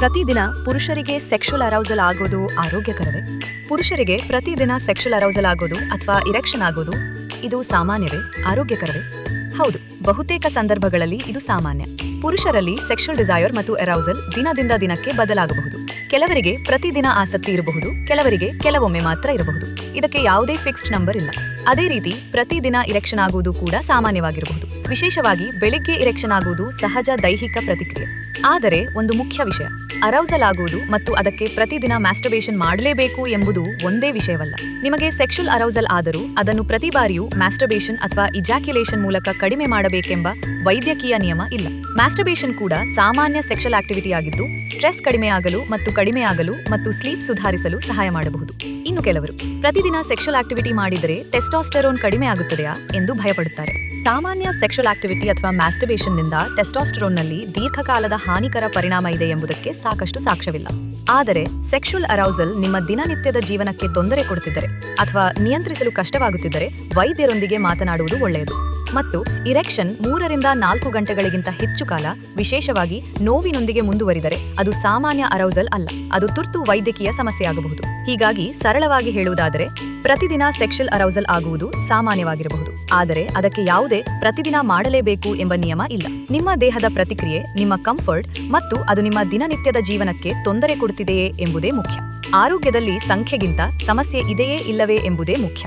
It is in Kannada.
ಪ್ರತಿದಿನ ಪುರುಷರಿಗೆ ಸೆಕ್ಷುವಲ್ ಅರೌಸಲ್ ಆಗೋದು ಆರೋಗ್ಯಕರವೇ? ಪುರುಷರಿಗೆ ಪ್ರತಿದಿನ ಸೆಕ್ಷುವಲ್ ಅರೌಸಲ್ ಆಗೋದು ಅಥವಾ ಇರೆಕ್ಷನ್ ಆಗೋದು ಇದು ಸಾಮಾನ್ಯವೇ, ಆರೋಗ್ಯಕರವೇ? ಹೌದು, ಬಹುತೇಕ ಸಂದರ್ಭಗಳಲ್ಲಿ ಇದು ಸಾಮಾನ್ಯ. ಪುರುಷರಲ್ಲಿ ಸೆಕ್ಷುವಲ್ ಡಿಸೈರ್ ಮತ್ತು ಅರೌಸಲ್ ದಿನದಿಂದ ದಿನಕ್ಕೆ ಬದಲಾಗಬಹುದು. ಕೆಲವರಿಗೆ ಪ್ರತಿದಿನ ಆಸಕ್ತಿ ಇರಬಹುದು, ಕೆಲವರಿಗೆ ಕೆಲವೊಮ್ಮೆ ಮಾತ್ರ ಇರಬಹುದು. ಇದಕ್ಕೆ ಯಾವುದೇ ಫಿಕ್ಸ್ಡ್ ನಂಬರ್ ಇಲ್ಲ. ಅದೇ ರೀತಿ ಪ್ರತಿದಿನ ಇರೆಕ್ಷನ್ ಆಗುವುದು ಕೂಡ ಸಾಮಾನ್ಯವಾಗಿರಬಹುದು. ವಿಶೇಷವಾಗಿ ಬೆಳಿಗ್ಗೆ ಇರೆಕ್ಷನ್ ಆಗುವುದು ಸಹಜ ದೈಹಿಕ ಪ್ರತಿಕ್ರಿಯೆ. ಆದರೆ ಒಂದು ಮುಖ್ಯ ವಿಷಯ, ಅರೌಸಲ್ ಆಗುವುದು ಮತ್ತು ಅದಕ್ಕೆ ಪ್ರತಿದಿನ ಮ್ಯಾಸ್ಟರ್ಬೇಷನ್ ಮಾಡಲೇಬೇಕು ಎಂಬುದು ಒಂದೇ ವಿಷಯವಲ್ಲ. ನಿಮಗೆ ಸೆಕ್ಷುವಲ್ ಅರೌಸಲ್ ಆದರೂ ಅದನ್ನು ಪ್ರತಿ ಬಾರಿಯೂ ಮ್ಯಾಸ್ಟರ್ಬೇಷನ್ ಅಥವಾ ಇಜಾಕ್ಯುಲೇಷನ್ ಮೂಲಕ ಕಡಿಮೆ ಮಾಡಬೇಕೆಂಬ ವೈದ್ಯಕೀಯ ನಿಯಮ ಇಲ್ಲ. ಮ್ಯಾಸ್ಟರ್ಬೇಷನ್ ಕೂಡ ಸಾಮಾನ್ಯ ಸೆಕ್ಷುವಲ್ ಆಕ್ಟಿವಿಟಿ ಆಗಿದ್ದು, ಸ್ಟ್ರೆಸ್ ಕಡಿಮೆಯಾಗಲು ಮತ್ತು ಸ್ಲೀಪ್ ಸುಧಾರಿಸಲು ಸಹಾಯ ಮಾಡಬಹುದು. ಇನ್ನು ಕೆಲವರು ಪ್ರತಿದಿನ ಸೆಕ್ಷುವಲ್ ಆಕ್ಟಿವಿಟಿ ಮಾಡಿದರೆ ಟೆಸ್ಟೋಸ್ಟೆರೋನ್ ಕಡಿಮೆ ಆಗುತ್ತದೆಯಾ ಎಂದು ಭಯಪಡುತ್ತಾರೆ. ಸಾಮಾನ್ಯ ಸೆಕ್ಷುವಲ್ ಆಕ್ಟಿವಿಟಿ ಅಥವಾ ಮ್ಯಾಸ್ಟರ್ಬೇಷನ್ನಿಂದ ಟೆಸ್ಟೋಸ್ಟೆರೋನ್ನಲ್ಲಿ ದೀರ್ಘಕಾಲದ ಹಾನಿಕರ ಪರಿಣಾಮ ಇದೆ ಎಂಬುದಕ್ಕೆ ಸಾಕಷ್ಟು ಸಾಕ್ಷ್ಯವಿಲ್ಲ. ಆದರೆ ಸೆಕ್ಷುವಲ್ ಅರೌಸಲ್ ನಿಮ್ಮ ದಿನನಿತ್ಯದ ಜೀವನಕ್ಕೆ ತೊಂದರೆ ಕೊಡುತ್ತಿದ್ದರೆ ಅಥವಾ ನಿಯಂತ್ರಿಸಲು ಕಷ್ಟವಾಗುತ್ತಿದ್ದರೆ ವೈದ್ಯರೊಂದಿಗೆ ಮಾತನಾಡುವುದು ಒಳ್ಳೆಯದು. ಮತ್ತು ಇರೆಕ್ಷನ್ 3 ರಿಂದ 4 ಗಂಟೆಗಳಿಗಿಂತ ಹೆಚ್ಚು ಕಾಲ, ವಿಶೇಷವಾಗಿ ನೋವಿನೊಂದಿಗೆ ಮುಂದುವರಿದರೆ ಅದು ಸಾಮಾನ್ಯ ಅರೌಸಲ್ ಅಲ್ಲ, ಅದು ತುರ್ತು ವೈದ್ಯಕೀಯ ಸಮಸ್ಯೆಯಾಗಬಹುದು. ಹೀಗಾಗಿ ಸರಳವಾಗಿ ಹೇಳುವುದಾದರೆ, ಪ್ರತಿದಿನ ಸೆಕ್ಷುವಲ್ ಅರೌಸಲ್ ಆಗುವುದು ಸಾಮಾನ್ಯವಾಗಿರಬಹುದು, ಆದರೆ ಅದಕ್ಕೆ ಯಾವುದೇ ಪ್ರತಿದಿನ ಮಾಡಲೇಬೇಕು ಎಂಬ ನಿಯಮ ಇಲ್ಲ. ನಿಮ್ಮ ದೇಹದ ಪ್ರತಿಕ್ರಿಯೆ, ನಿಮ್ಮ ಕಂಫರ್ಟ್ ಮತ್ತು ಅದು ನಿಮ್ಮ ದಿನನಿತ್ಯದ ಜೀವನಕ್ಕೆ ತೊಂದರೆ ಕೊಡುತ್ತಿದೆಯೇ ಎಂಬುದೇ ಮುಖ್ಯ. ಆರೋಗ್ಯದಲ್ಲಿ ಸಂಖ್ಯೆಗಿಂತ ಸಮಸ್ಯೆ ಇದೆಯೇ ಇಲ್ಲವೇ ಎಂಬುದೇ ಮುಖ್ಯ.